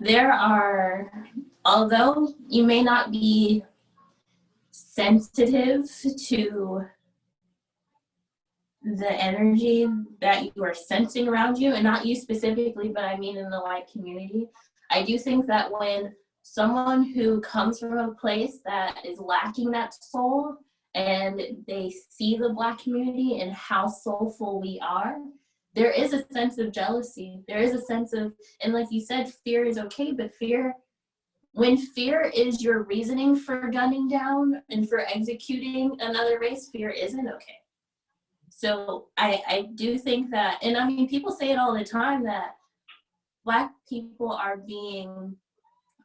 there are, although you may not be sensitive to the energy that you are sensing around you, and not you specifically, but I mean in the white community, I do think that when someone who comes from a place that is lacking that soul, and they see the Black community and how soulful we are, there is a sense of jealousy. There is a sense of, and like you said, fear is okay, but when fear is your reasoning for gunning down and for executing another race, fear isn't okay. So I do think that, and I mean, people say it all the time that Black people are being,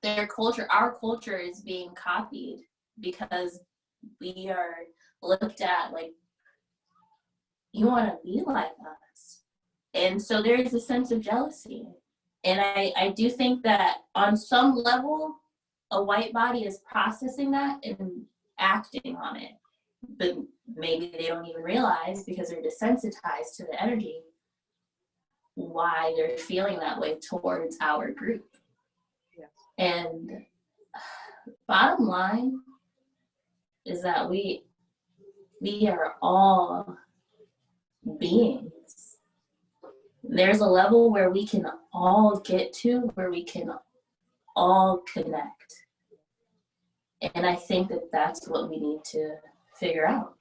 our culture is being copied because we are looked at like, you want to be like us. And so there is a sense of jealousy. And I do think that on some level, a white body is processing that and acting on it. But maybe they don't even realize, because they're desensitized to the energy, why they're feeling that way towards our group. Yes. And bottom line is that we are all beings. There's a level where we can all get to, where we can all connect. And I think that that's what we need to figure out.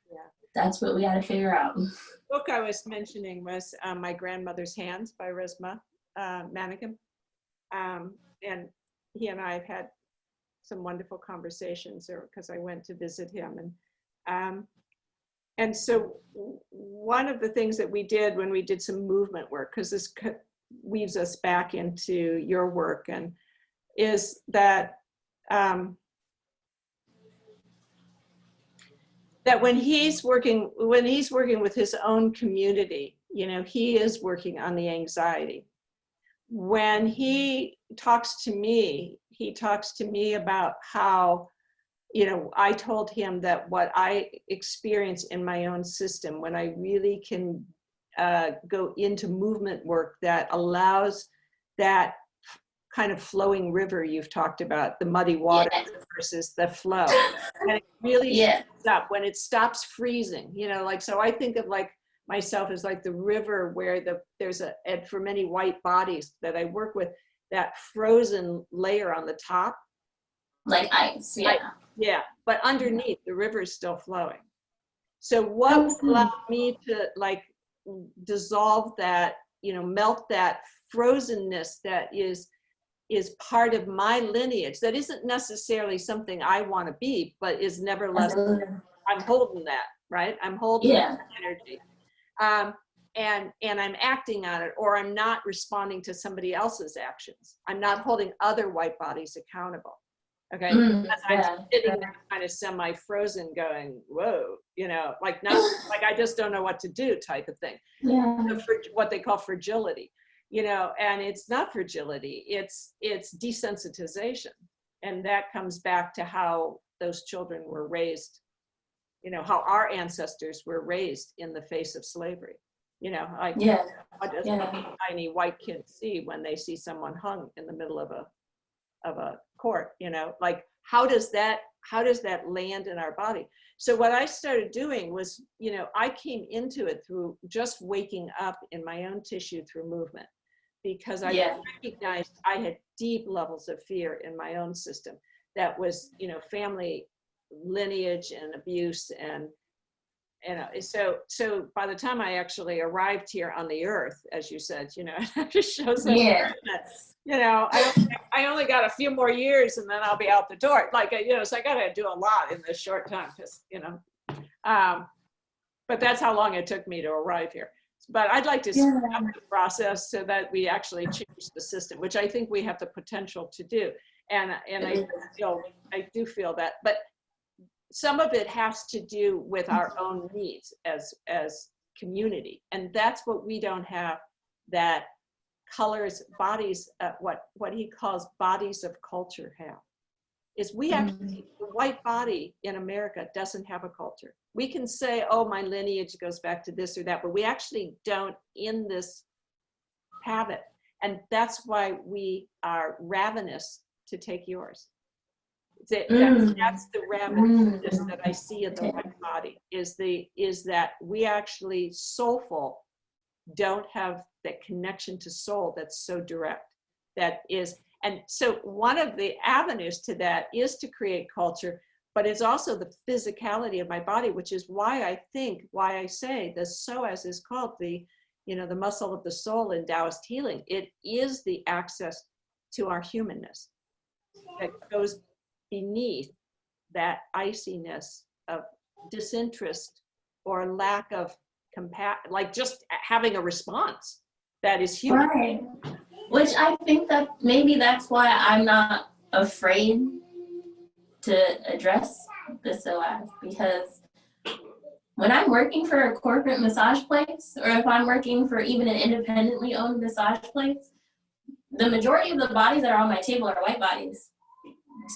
Yeah. That's what we got to figure out. The book I was mentioning was My Grandmother's Hands by Resmaa, Menakem. And he and I have had some wonderful conversations because I went to visit him. And so one of the things that we did when we did some movement work, because this weaves us back into your work, and is that that when he's working with his own community, he is working on the anxiety. When he talks to me about how, I told him that what I experience in my own system, when I really can go into movement work that allows that kind of flowing river you've talked about, the muddy water versus the flow. And it really shows up when it stops freezing, so I think of like myself as like the river where there's and for many white bodies that I work with, that frozen layer on the top. Like ice, yeah. Yeah, but underneath the river is still flowing. So what would allow me to like dissolve that, melt that frozenness that is part of my lineage, that isn't necessarily something I want to be, but is nevertheless, I'm holding that, right? I'm holding that energy. And I'm acting on it, or I'm not responding to somebody else's actions. I'm not holding other white bodies accountable. Okay, I'm sitting there kind of semi-frozen going, whoa, like I just don't know what to do type of thing. Yeah. What they call fragility, and it's not fragility, it's desensitization. And that comes back to how those children were raised, how our ancestors were raised in the face of slavery. What does a tiny white kid see when they see someone hung in the middle of a court? Like how does that land in our body? So what I started doing was, I came into it through just waking up in my own tissue through movement, because I recognized I had deep levels of fear in my own system that was, family lineage and abuse. And so by the time I actually arrived here on the earth, as you said, it just shows us that, I only got a few more years and then I'll be out the door. Like, so I got to do a lot in this short time, because, but that's how long it took me to arrive here. But I'd like to speed up the process so that we actually change the system, which I think we have the potential to do. And I do feel that, but some of it has to do with our own needs as community. And that's what we don't have, that colors, bodies, what he calls bodies of culture have, is we actually, the white body in America doesn't have a culture. We can say, oh, my lineage goes back to this or that, but we actually don't in this have it. And that's why we are ravenous to take yours. That's the ravenousness that I see in the white body, is that we actually soulful don't have that connection to soul that's so direct. That is, and so one of the avenues to that is to create culture, but it's also the physicality of my body, which is why I say the Psoas is called the muscle of the soul in Taoist healing. It is the access to our humanness that goes beneath that iciness of disinterest or lack of compassion, like just having a response that is human. Right. Which I think that maybe that's why I'm not afraid to address the Psoas, because when I'm working for a corporate massage place, or if I'm working for even an independently owned massage place, the majority of the bodies that are on my table are white bodies,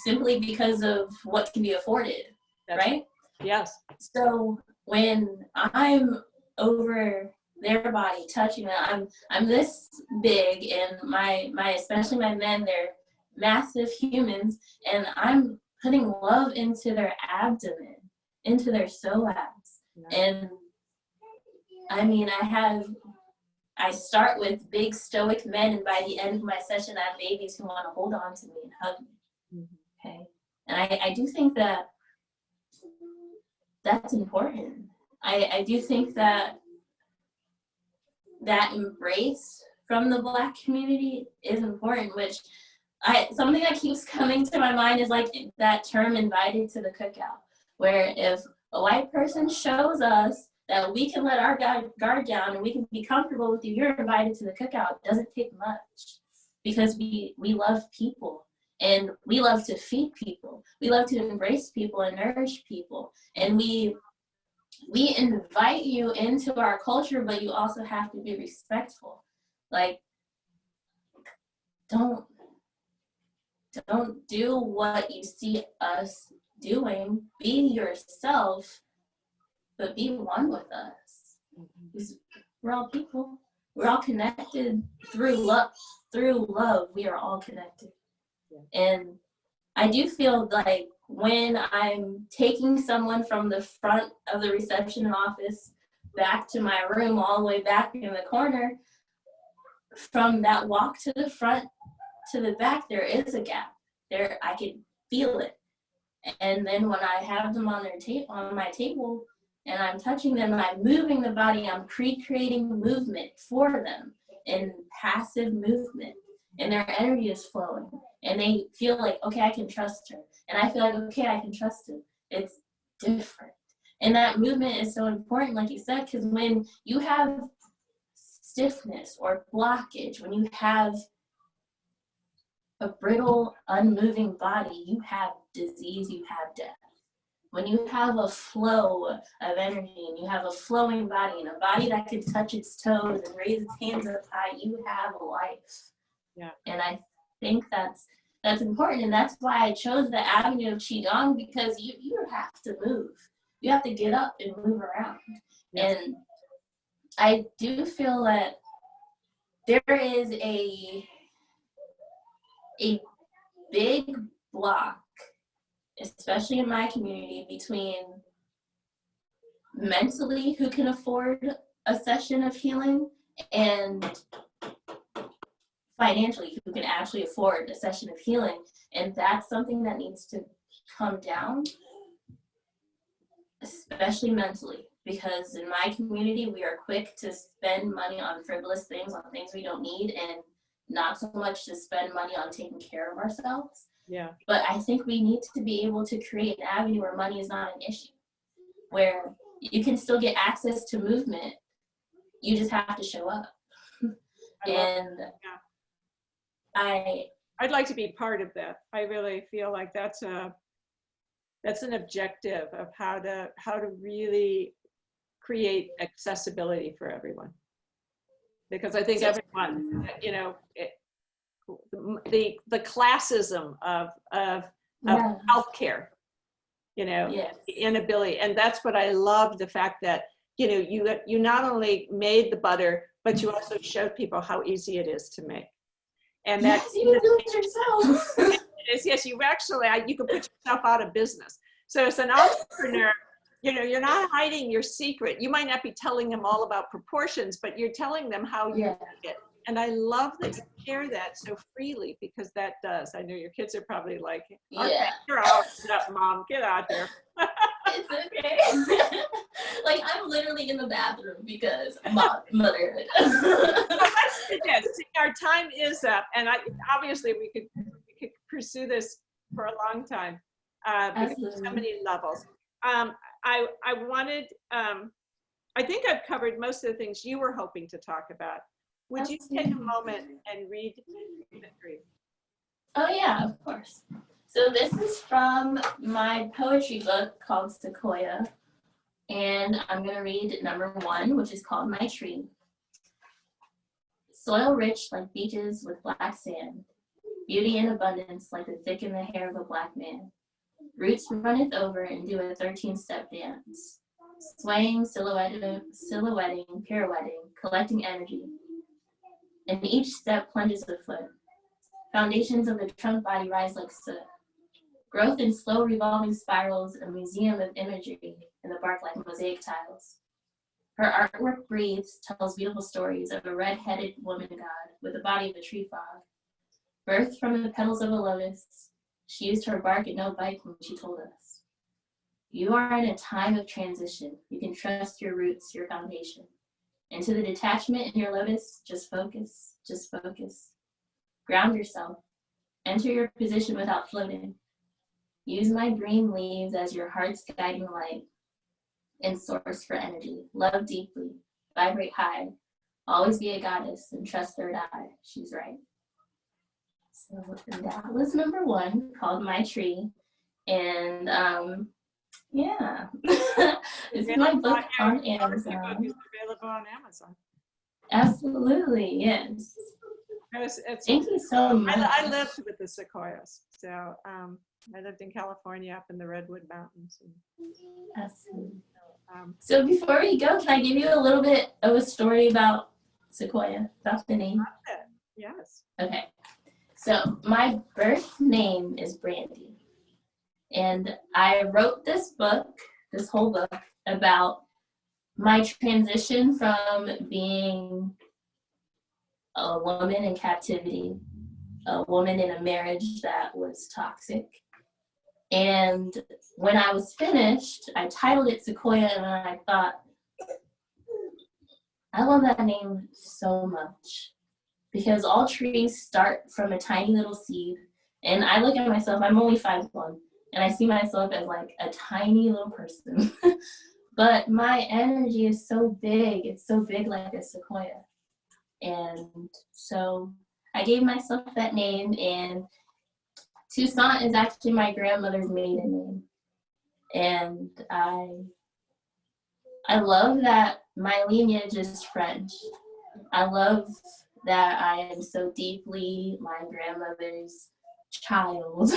simply because of what can be afforded, right? Yes. So when I'm over their body, touching them, I'm this big, and my especially my men, they're massive humans, and I'm putting love into their abdomen, into their psoas. And I mean, I start with big stoic men, and by the end of my session I have babies who want to hold on to me and hug me. Okay. And I do think that that's important. I do think that embrace from the Black community is important, which something that keeps coming to my mind is like that term invited to the cookout, where if a white person shows us that we can let our guard down and we can be comfortable with you, you're invited to the cookout. It doesn't take much, because we love people. And we love to feed people. We love to embrace people and nourish people. And we invite you into our culture, but you also have to be respectful. Like, don't do what you see us doing. Be yourself, but be one with us. We're all people. We're all connected through love. Through love, we are all connected. And I do feel like when I'm taking someone from the front of the reception office back to my room, all the way back in the corner, from that walk to the front to the back, there is a gap. There, I can feel it. And then when I have them on my table, and I'm touching them, I'm moving the body, I'm creating movement for them in passive movement. And their energy is flowing. And they feel like, okay, I can trust her. And I feel like, okay, I can trust him. It's different. And that movement is so important, like you said, because when you have stiffness or blockage, when you have a brittle, unmoving body, you have disease, you have death. When you have a flow of energy and you have a flowing body and a body that can touch its toes and raise its hands up high, you have a life. Yeah. And I think that's important. And that's why I chose the avenue of Qigong, because you have to move. You have to get up and move around. Yes. And I do feel that there is a big block, especially in my community, between mentally who can afford a session of healing and financially who can actually afford a session of healing. And that's something that needs to come down, especially mentally, because in my community, we are quick to spend money on frivolous things, on things we don't need, and not so much to spend money on taking care of ourselves. Yeah. But I think we need to be able to create an avenue where money is not an issue, where you can still get access to movement. You just have to show up. I'd like to be part of that. I really feel like that's an objective of how to really create accessibility for everyone. Because I think everyone, you know, the classism of healthcare, you know, yes. The inability, and that's what I love, the fact that, you know, you not only made the butter, but you also showed people how easy it is to make. And that, yes, you can do it yourself. Yes, you actually, you can put yourself out of business. So as an entrepreneur, you know, you're not hiding your secret. You might not be telling them all about proportions, but you're telling them how you make it. And I love that you share that so freely, because that does. I know your kids are probably like, okay, you're out, Mom, get out here. It's okay. Like, I'm literally in the bathroom because motherhood. See, our time is up, and obviously we could pursue this for a long time because there's so many levels. I wanted, I think I've covered most of the things you were hoping to talk about. Would you take a moment and read the brief? Oh yeah, of course. So this is from my poetry book called Sequoia, and I'm going to read number 1, which is called My Tree. Soil rich like beaches with black sand, beauty in abundance like the thick in the hair of a black man. Roots runneth over and do a 13-step dance, swaying, silhouetting, pirouetting, collecting energy. And each step plunges a foot. Foundations of the trunk body rise like soot. Growth in slow revolving spirals, a museum of imagery in the bark like mosaic tiles. Her artwork breathes, tells beautiful stories of a red-headed woman god with the body of a tree frog. Birthed from the petals of a lotus, she used her bark and no bite when she told us. You are in a time of transition. You can trust your roots, your foundation. And to the detachment in your lotus, just focus, just focus. Ground yourself. Enter your position without floating. Use my green leaves as your heart's guiding light and source for energy. Love deeply, vibrate high, always be a goddess, and trust third eye. She's right. So that was number 1, called My Tree. And yeah, this is my book on Amazon. It's available on Amazon. Absolutely, yes. Thank you so much. I lived with the Sequoias, so I lived in California up in the Redwood Mountains. Absolutely. So before we go, can I give you a little bit of a story about Sequoia, about the name? Yes. Okay. So my birth name is Brandy. And I wrote this book, this whole book, about my transition from being a woman in captivity, a woman in a marriage that was toxic. And when I was finished, I titled it Sequoia, and I thought, I love that name so much, because all trees start from a tiny little seed. And I look at myself, I'm only 5'1", and I see myself as like a tiny little person. But my energy is so big. It's so big like a sequoia. And so I gave myself that name, and Toussant is actually my grandmother's maiden name. And I love that my lineage is French. I love that I am so deeply my grandmother's child.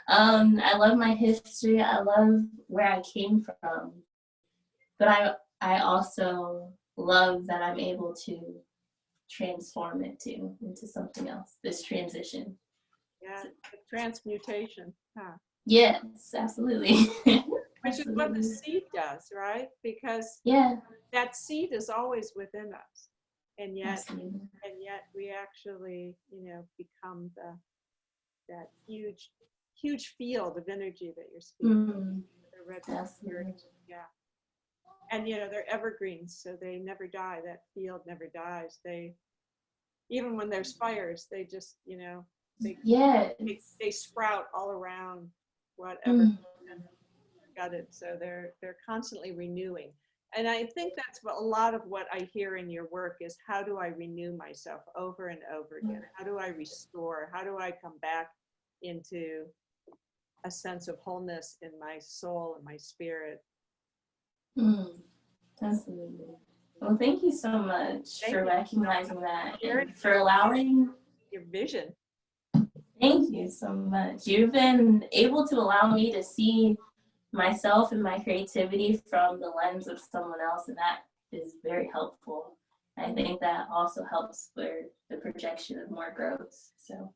I love my history. I love where I came from. But I also love that I'm able to transform it into something else, this transition. Yeah, the transmutation. Huh. Yes, absolutely. Which is what the seed does, right? Because yeah, that seed is always within us. And yet, absolutely. we actually, become that huge field of energy that you're speaking. The red Absolutely. yeah. And they're evergreens, so they never die. That field never dies. Even when there's fires, they just, they sprout all around whatever got it. So they're constantly renewing. And I think that's a lot of what I hear in your work is, how do I renew myself over and over again? How do I restore? How do I come back into a sense of wholeness in my soul and my spirit? Absolutely. Well, thank you so much for recognizing that and for allowing your vision. Thank you so much. You've been able to allow me to see myself and my creativity from the lens of someone else, and that is very helpful. I think that also helps for the projection of more growth. So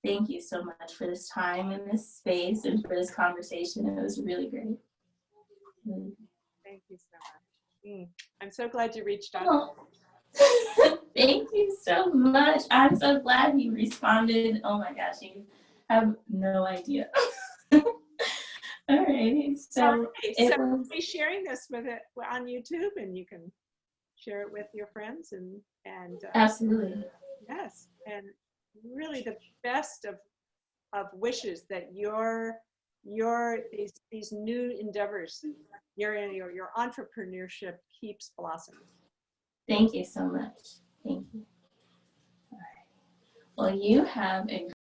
thank you so much for this time and this space and for this conversation. It was really great. Thank you so much. I'm so glad you reached out. Oh. Thank you so much. I'm so glad you responded. Oh my gosh, you have no idea. All right, so we'll be sharing this with it on YouTube, and you can share it with your friends and absolutely. Yes, and really the best of wishes that your these new endeavors, your entrepreneurship keeps blossoming. Thank you so much. Thank you. All right. Well, you have a